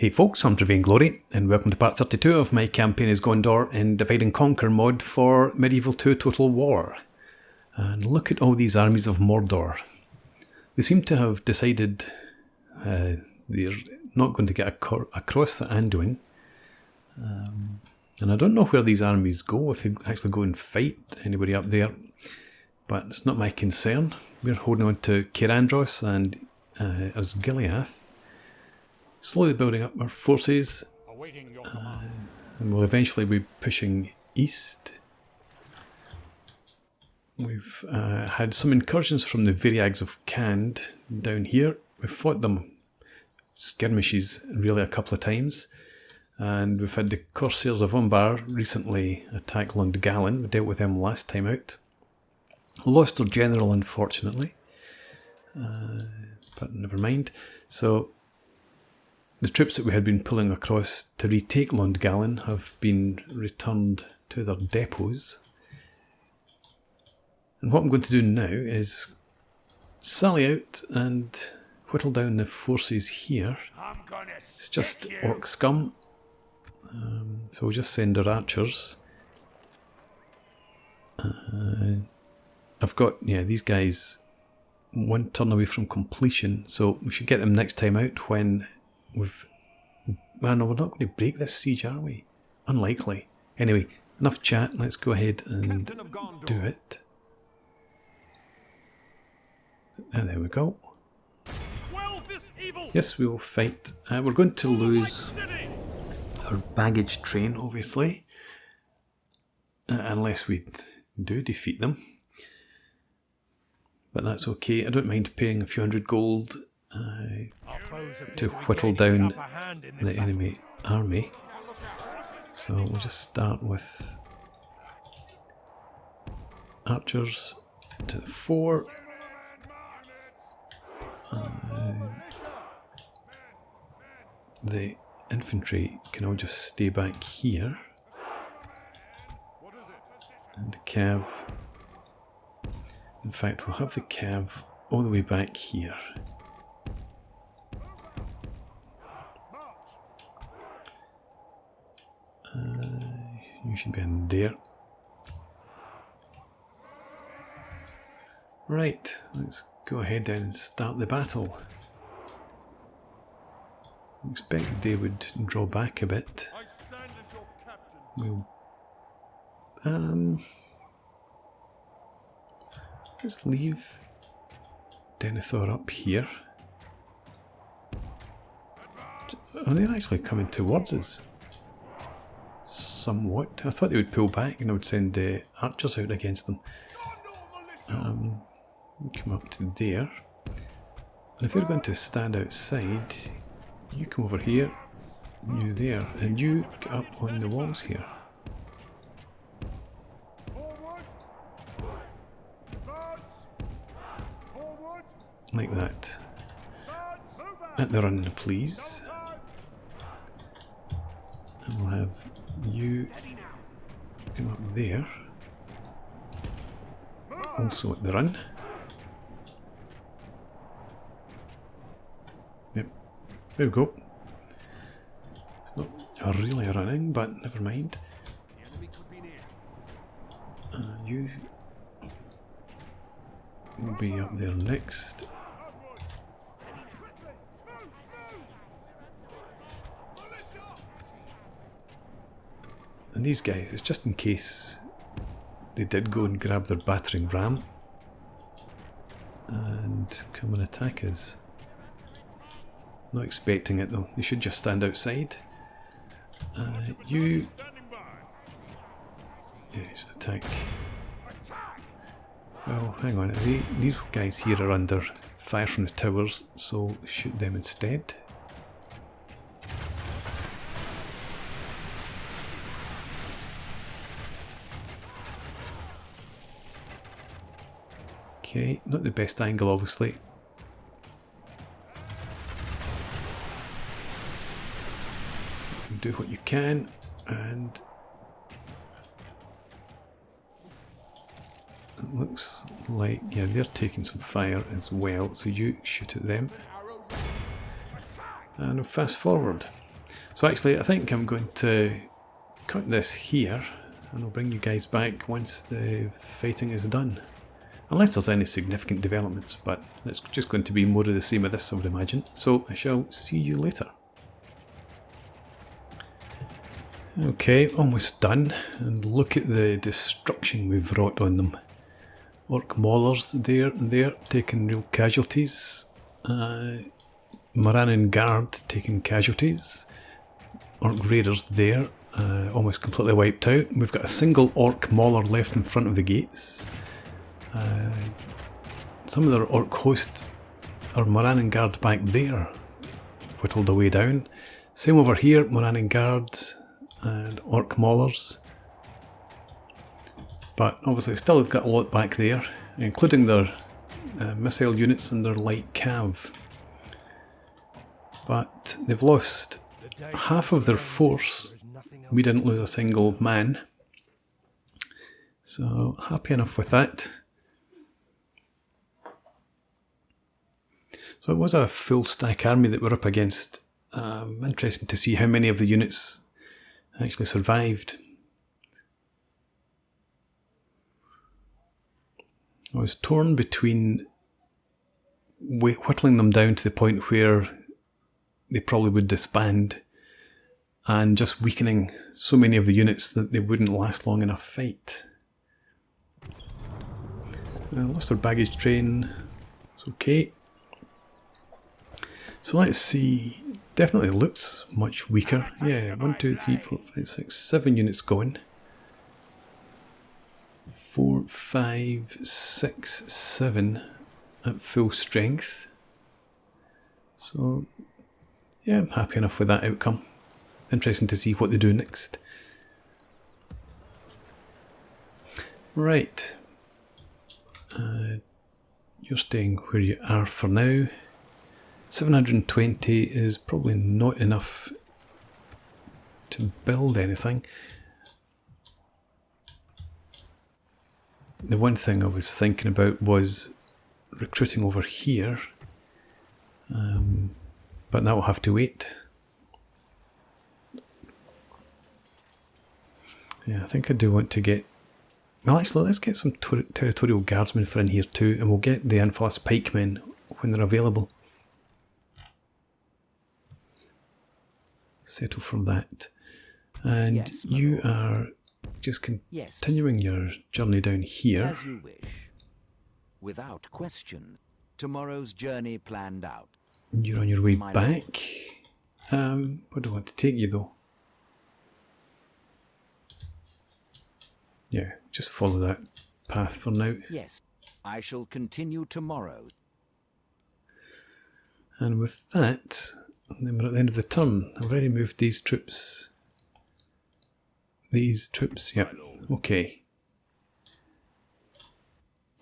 Hey folks, I'm Travain Glory, and welcome to part 32 of my campaign as Gondor in Divide and Conquer mod for Medieval 2 Total War. And look at all these armies of Mordor. They seem to have decided they're not going to get across the Anduin. And I don't know where these armies go, if they actually go and fight anybody up there. But it's not my concern. We're holding on to Cair Andros and Osgiliath. Slowly building up our forces, and we'll eventually be pushing east. We've had some incursions from the Varyags of Khand down here. We've fought them skirmishes really a couple of times, and we've had the Corsairs of Umbar recently attack Lundgalen. We dealt with them last time out. Lost our general, unfortunately, but never mind. So the troops that we had been pulling across to retake Lundgalen have been returned to their depots. And what I'm going to do now is sally out and whittle down the forces here. It's just orc scum. So we'll just send our archers. I've got, these guys one turn away from completion, so we should get them next time out when no, we're not going to break this siege, are we? Unlikely. Anyway, enough chat, let's go ahead and do it. And there we go. Yes, we will fight. We're going to lose our baggage train, obviously. Unless we do defeat them. But that's okay. I don't mind paying a few hundred gold to whittle down the enemy army. So we'll just start with archers to the fore. The infantry can all just stay back here. And the cav, in fact we'll have the cav all the way back here. You should be in there. Right, let's go ahead and start the battle. I expect they would draw back a bit. We'll let's leave Denethor up here. Oh, they're actually coming towards us. Somewhat. I thought they would pull back and I would send archers out against them. Come up to there. And if they're going to stand outside, you come over here, you there, and you get up on the walls here. Like that. At the run, please. And we'll have you come up there. Also at the run. Yep, there we go. It's not really running, but never mind. You will be up there next. And these guys, it's just in case they did go and grab their battering ram and come and attack us. Not expecting it though, they should just stand outside. You... Yes, attack. Well, hang on, these guys here are under fire from the towers, so shoot them instead. Okay, not the best angle obviously. Do what you can, and it looks like, yeah, they're taking some fire as well, so you shoot at them. And fast forward. So actually I think I'm going to cut this here and I'll bring you guys back once the fighting is done. Unless there's any significant developments, but it's just going to be more of the same of this, I would imagine. So I shall see you later. Okay, almost done, and look at the destruction we've wrought on them. Orc maulers there and there, taking real casualties. Morannon Guard taking casualties. Orc raiders there, almost completely wiped out. We've got a single orc mauler left in front of the gates. Some of their orc host are Morannon Guard back there, whittled away down. Same over here, Morannon Guard and orc maulers. But obviously still got a lot back there, including their missile units and their light cav. But they've lost half of their force. We didn't lose a single man. So happy enough with that. So it was a full stack army that we're up against. Interesting to see how many of the units actually survived. I was torn between whittling them down to the point where they probably would disband and just weakening so many of the units that they wouldn't last long enough fight. Lost their baggage train. It's okay. So let's see. Definitely looks much weaker. Yeah, 1, 2, 3, 4, 5, 6, 7 units going. 4, 5, 6, 7 at full strength. So yeah, I'm happy enough with that outcome. Interesting to see what they do next. Right. You're staying where you are for now. 720 is probably not enough to build anything. The one thing I was thinking about was recruiting over here, but that will have to wait. Yeah, I think I do want to get... Well, actually, let's get some territorial guardsmen for in here too, and we'll get the Anfalas pikemen when they're available. Settle for that. And yes, you are just continuing your journey down here. As you wish. Without question. Tomorrow's journey planned out. You're on your way back. Where do I want to take you though? Yeah, just follow that path for now. Yes, I shall continue tomorrow. And with that, then we're at the end of the turn. I've already moved these troops. These troops, yeah, okay.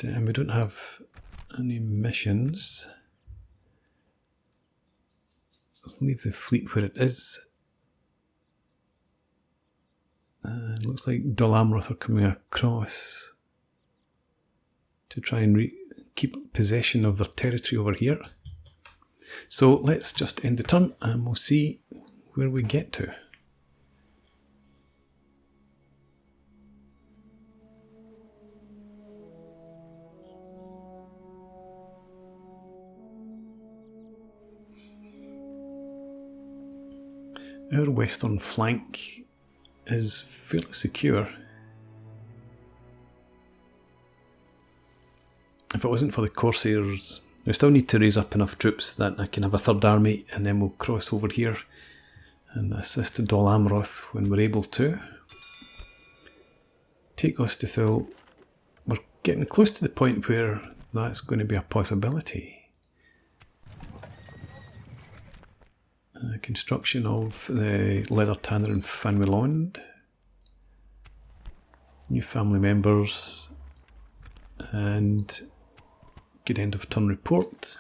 And we don't have any missions. I'll leave the fleet where it is. Looks like Dol-Amroth are coming across to try and keep possession of their territory over here. So let's just end the turn and we'll see where we get to. Our western flank is fairly secure. If it wasn't for the Corsairs, we still need to raise up enough troops that I can have a third army, and then we'll cross over here and assist Dol-Amroth when we're able to. Take Ostithil. We're getting close to the point where that's going to be a possibility. Construction of the Leather Tanner in Fanwilond. New family members. And good end of turn report.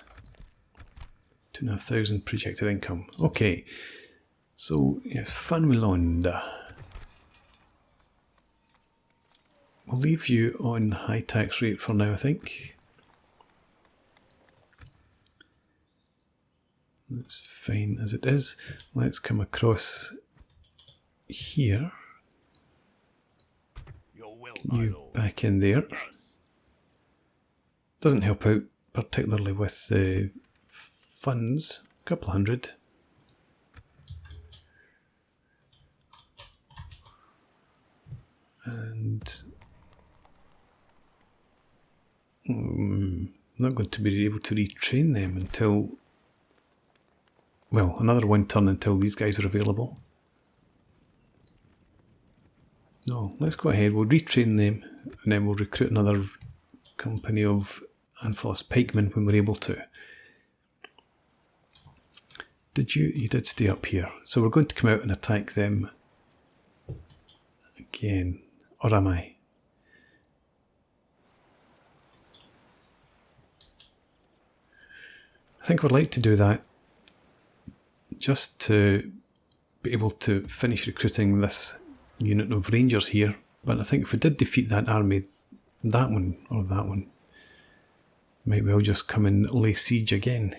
2,500 projected income. Okay. So, yes, Fanwilond. We'll leave you on high tax rate for now, I think. That's fine as it is. Let's come across here. You back in there. Doesn't help out particularly with the funds. A couple hundred. And I'm not going to be able to retrain them until, well, another one turn until these guys are available. No, let's go ahead, we'll retrain them and then we'll recruit another company of Anfilos pikemen when we're able to. You did stay up here, so we're going to come out and attack them again, or am I? I think I would like to do that just to be able to finish recruiting this unit of rangers here, but I think if we did defeat that army, that one or that one, might well just come and lay siege again.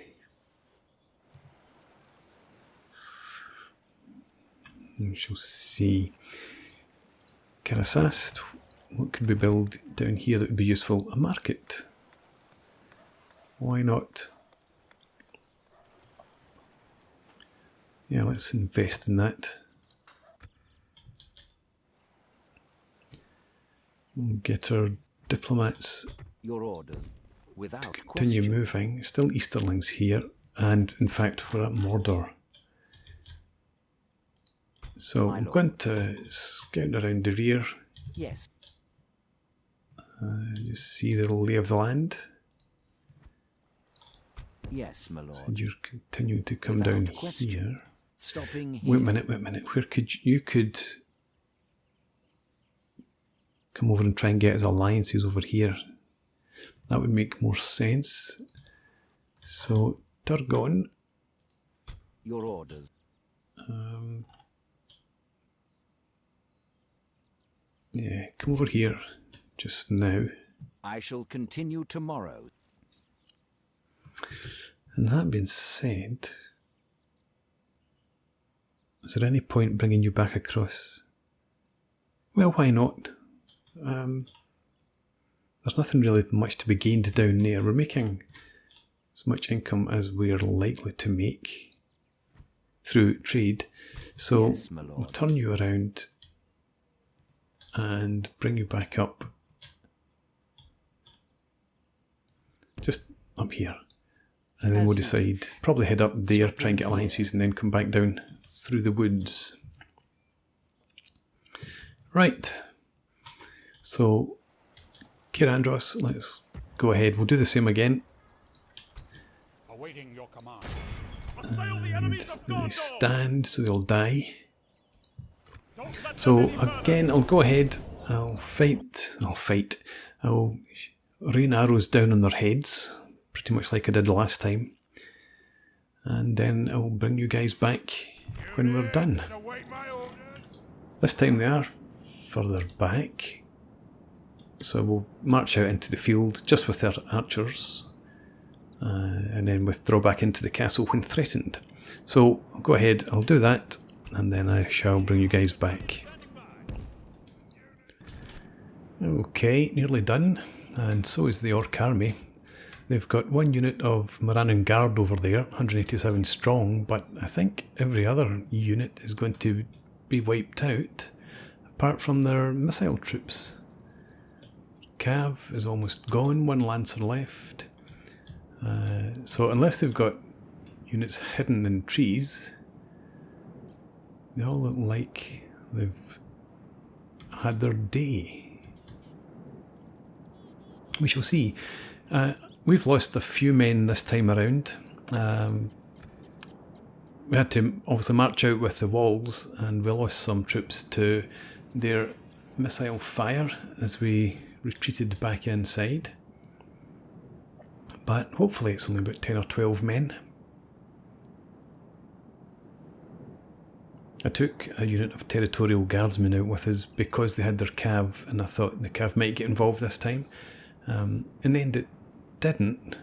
We shall see. Karasast, what could we build down here that would be useful? A market. Why not? Yeah, let's invest in that. We'll get our diplomats Your orders, without to continue question. moving. Still Easterlings here, and in fact we're at Mordor. So I'm going to scout around the rear. Yes. Just see the lay of the land. Yes, my lord. So you're continuing to come Without down question. here. Stopping Wait a here. minute. Where could you could come over and try and get his alliances over here? That would make more sense. So Turgon. Your orders. Yeah, come over here just now. I shall continue tomorrow. And that being said, is there any point bringing you back across? Well, why not? There's nothing really much to be gained down there. We're making as much income as we're likely to make through trade. So Yes, my lord. we'll turn you around and bring you back up. Just up here. And then we'll decide, probably head up there, try and get alliances, and then come back down through the woods. Right. So, Cair Andros, let's go ahead. We'll do the same again. Awaiting your command. And they stand, so they'll die. So again, I'll go ahead. I'll fight. I'll rain arrows down on their heads, pretty much like I did last time. And then I'll bring you guys back when we're done. This time they are further back. So we'll march out into the field just with their archers. And then withdraw back into the castle when threatened. So I'll go ahead, I'll do that, and then I shall bring you guys back. Okay, nearly done, and so is the Orc army. They've got one unit of Morannon Guard over there, 187 strong, but I think every other unit is going to be wiped out, apart from their missile troops. Cav is almost gone, one Lancer left. So unless they've got units hidden in trees, they all look like they've had their day. We shall see. We've lost a few men this time around. We had to obviously march out with the walls, and we lost some troops to their missile fire as we retreated back inside. But hopefully it's only about 10 or 12 men. I took a unit of territorial guardsmen out with us because they had their cav, and I thought the cav might get involved this time. In the end it didn't.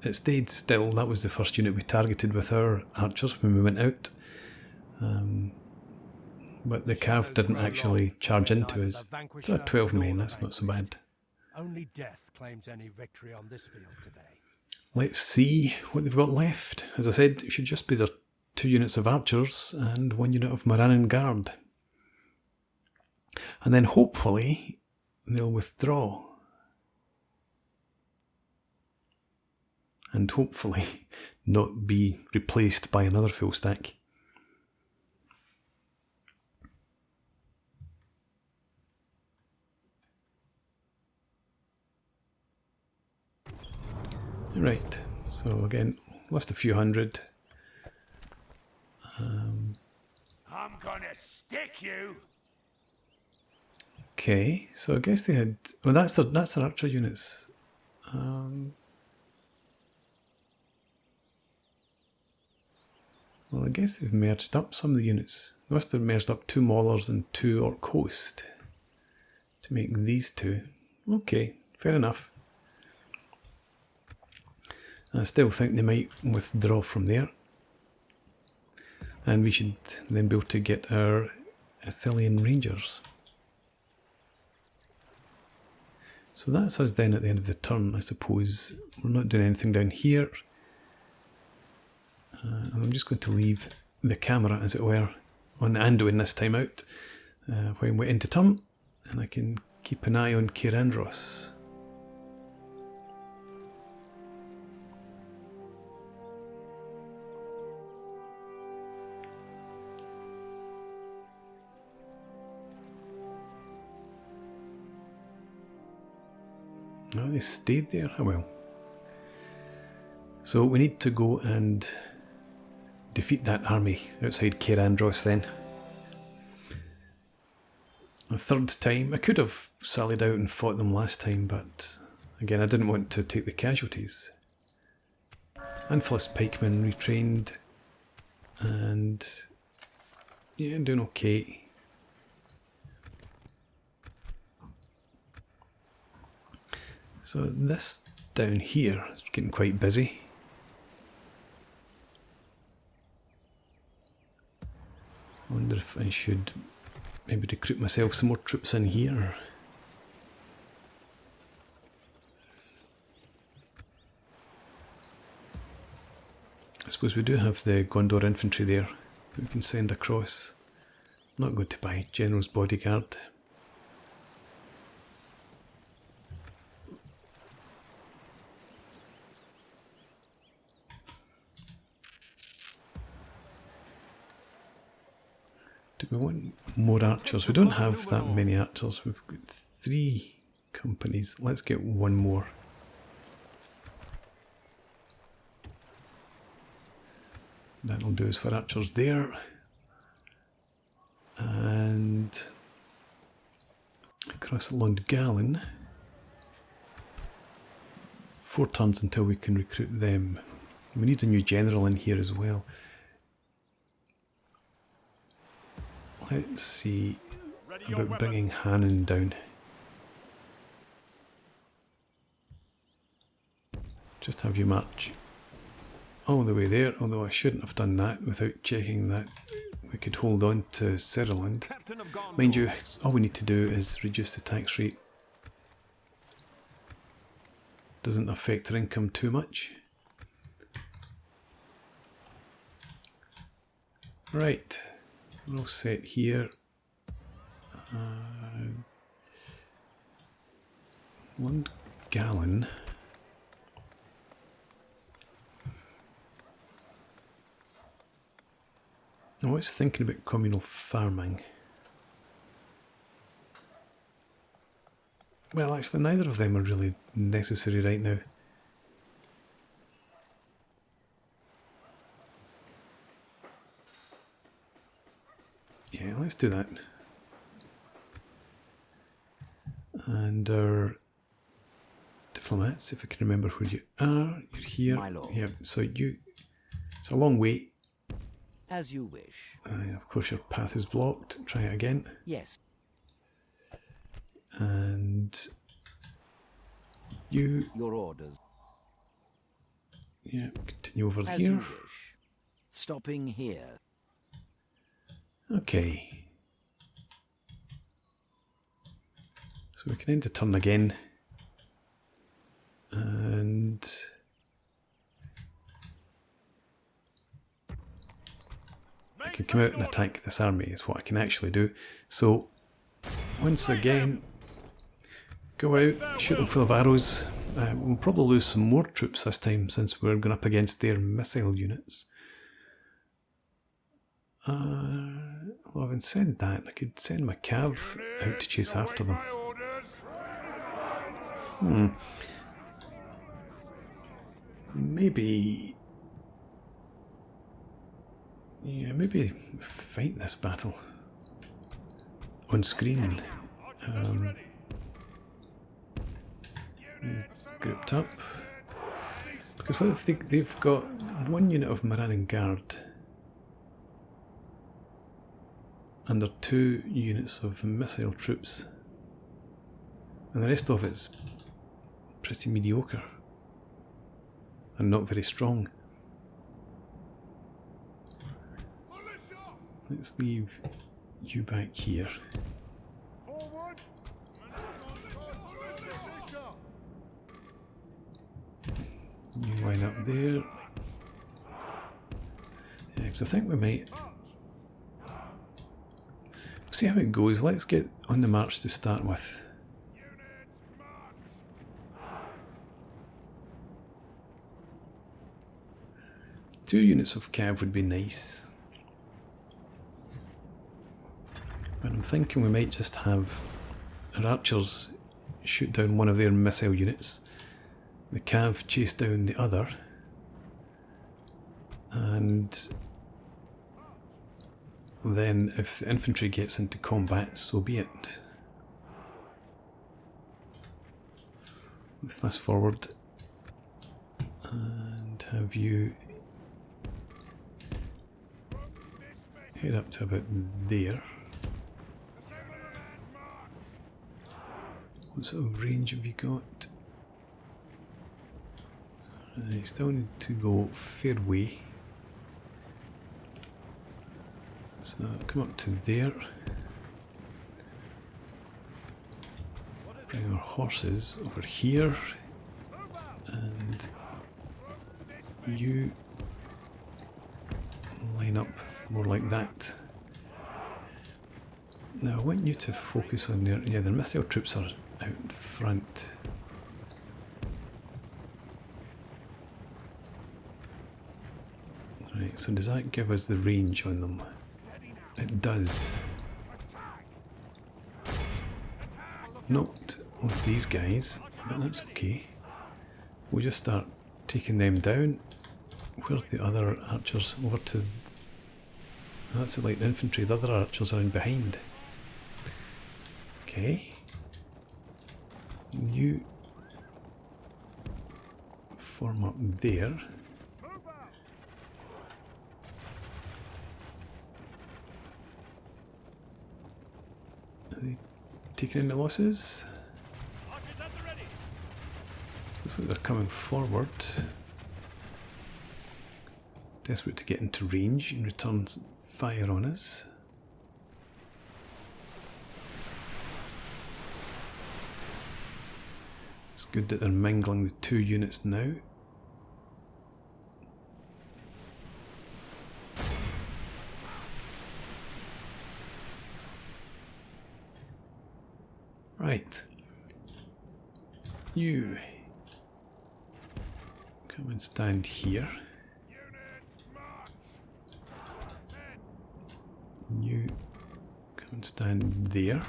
it stayed still. That was the first unit we targeted with our archers when we went out. But the cav didn't actually charge into us. So 12 men, that's not so bad. Only death claims any victory on this field today. Let's see what they've got left. As I said, it should just be their 2 units of archers and 1 unit of Morannon Guard. And then hopefully they'll withdraw. And hopefully not be replaced by another full stack. Right, so again, lost a few hundred. I'm gonna stick you. Okay, so I guess they had. Well, that's their archer units. Well, I guess they've merged up some of the units. They must have merged up 2 Maulers and 2 Orc Host to make these 2. Okay, fair enough. I still think they might withdraw from there. And we should then be able to get our Athelian Rangers. So that's us then at the end of the turn, I suppose. We're not doing anything down here. And I'm just going to leave the camera, as it were, on Anduin this time out when we're into turn. And I can keep an eye on Cair Andros. Oh, they stayed there? Oh well. So we need to go and defeat that army outside Cair Andros then. A 3rd time. I could have sallied out and fought them last time, but again I didn't want to take the casualties. Anfilis pikemen retrained, and yeah, doing okay. So this down here is getting quite busy. I wonder if I should maybe recruit myself some more troops in here. I suppose we do have the Gondor infantry there that we can send across. I'm not going to buy General's Bodyguard. Do we want more archers? We don't have that many archers. We've got 3 companies. Let's get 1 more. That'll do us for archers there. And across Lond Gallen. 4 turns until we can recruit them. We need a new general in here as well. Let's see about bringing Hannon down. Just have you march all the way there, although I shouldn't have done that without checking that we could hold on to Sutherland. Mind you, all we need to do is reduce the tax rate. Doesn't affect our income too much. Right. We're all set here. Lund Gallen. I was thinking about communal farming. Well, actually, neither of them are really necessary right now. Yeah, let's do that. And our diplomats, if I can remember where you are, you're here. My lord. Yeah, so you. It's a long way. As you wish. Of course, your path is blocked. Try it again. Yes. And you. Your orders. Yeah, continue over As here. you wish. Stopping here. Okay. So we can end the turn again. And I can come out and attack this army is what I can actually do. So once again, go out, shoot them full of arrows. We'll probably lose some more troops this time since we're going up against their missile units. Well, having said that, I could send my cav out to chase after them. Maybe... yeah, maybe fight this battle on screen. Grouped up. Because what if they've got one unit of Morannon Guard and there are 2 units of missile troops, and the rest of it's pretty mediocre and not very strong. Let's leave you back here. You line up there. Yeah, because I think we might... we'll see how it goes. Let's get on the march to start with. Two units of cav would be nice. But I'm thinking we might just have our archers shoot down one of their missile units, the cav chase down the other, and then if the infantry gets into combat, so be it. Let's fast forward and have you head up to about there. What sort of range have you got? You still need to go fair way. So come up to there. Bring our horses over here. And you line up more like that. Now I want you to focus on their... yeah, their missile troops are out front. Right, so does that give us the range on them? It does. Not with these guys, but that's okay. We'll just start taking them down. Where's the other archers? Over to... that's the light infantry. The other archers are in behind. Okay. You form up there. Are they taking any losses? Looks like they're coming forward. Desperate to get into range and return fire on us. It's good that they're mingling the two units now. Right. You come and stand here. You come and stand there.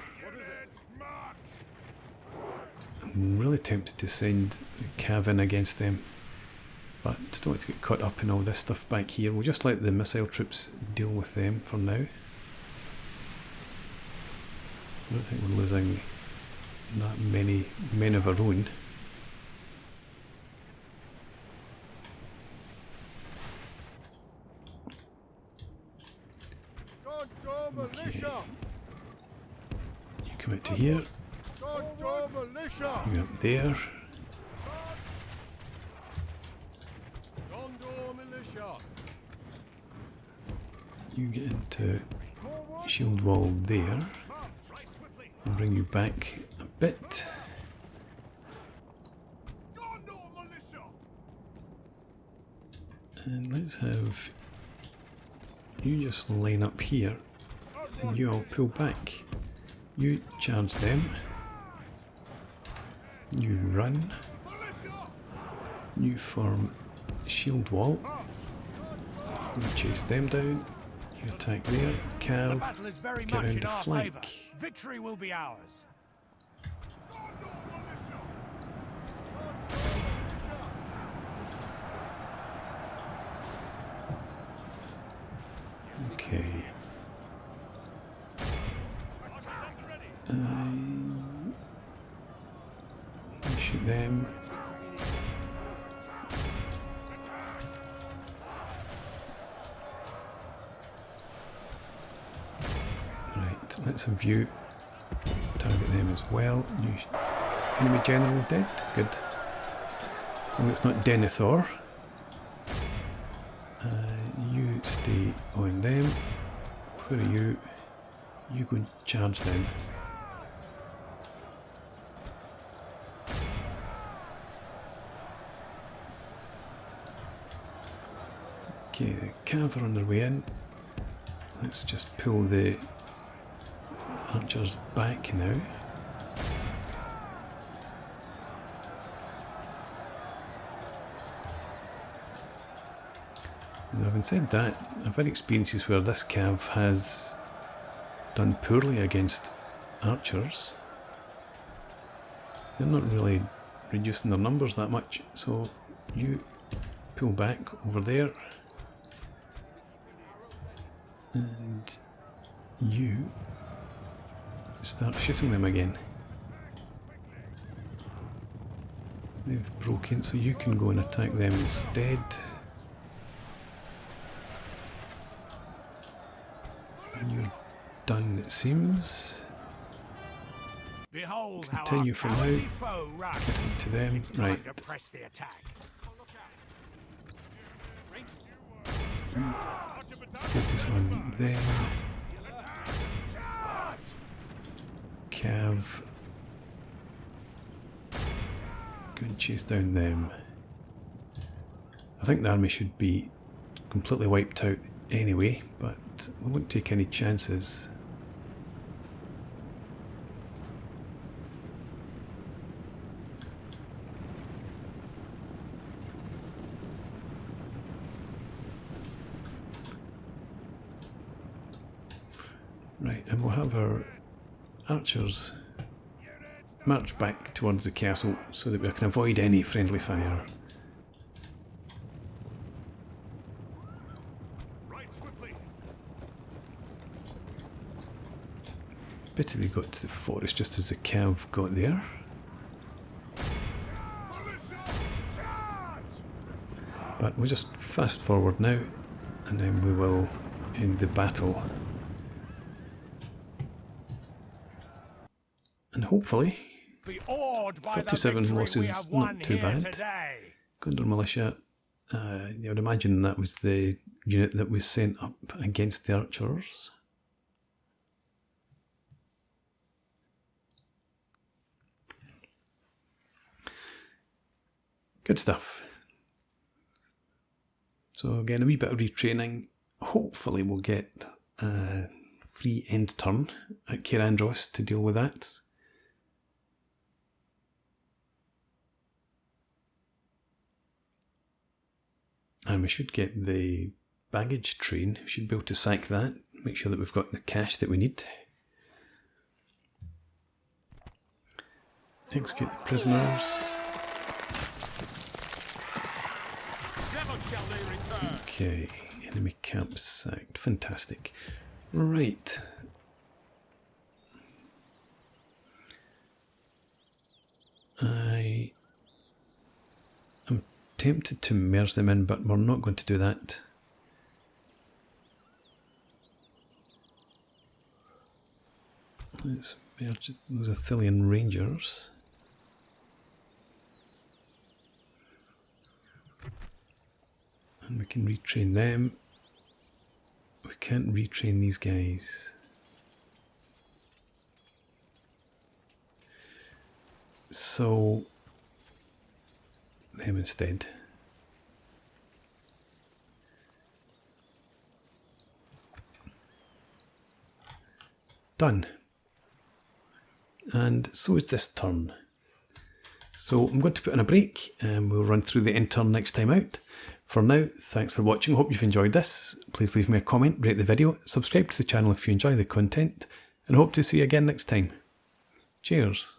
I'm really tempted to send the cav in against them, but don't want to get caught up in all this stuff back here. We'll just let the missile troops deal with them for now. I don't think we're losing that many men of our own. Okay. You come out to here. You up there. You get into shield wall there. I'll bring you back a bit. And let's have you just line up here, and you all pull back. You charge them. You run. You form a shield wall. You chase them down. You attack there. Cav, get around the flank. Victory will be ours. Okay. Shoot them. Right, let's have you target them as well. Enemy general dead. Good. As long as it's not Denethor. You stay on them. Where are you? You go and charge them. Okay, the cav are on their way in. Let's just pull the archers back now. And having said that, I've had experiences where this cav has done poorly against archers. They're not really reducing their numbers that much, so you pull back over there. And you start shooting them again. They've broken, so you can go and attack them instead. And you're done, it seems. Behold, continue for now. Get into them. Right. Focus on them. Cav. Go and chase down them. I think the army should be completely wiped out anyway, but we won't take any chances. Right, and we'll have our archers march back towards the castle so that we can avoid any friendly fire. Pity they got to the forest just as the cav got there. But we'll just fast forward now, and then we will end the battle. And hopefully, 37 losses, not too bad. Gondor Militia, I would imagine that was the unit that was sent up against the archers. Good stuff. So again, a wee bit of retraining. Hopefully we'll get a free end turn at Cair Andros to deal with that. And we should get the baggage train. We should be able to sack that. Make sure that we've got the cash that we need. Execute the prisoners. Okay, enemy camp sacked. Fantastic. Right. I am tempted to merge them in, but we're not going to do that. Let's merge those Athelian Rangers. And we can retrain them. We can't retrain these guys. So, them instead. Done. And so is this turn. So I'm going to put in a break and we'll run through the end turn next time out. For now, thanks for watching. Hope you've enjoyed this. Please leave me a comment, rate the video, subscribe to the channel if you enjoy the content, and hope to see you again next time. Cheers.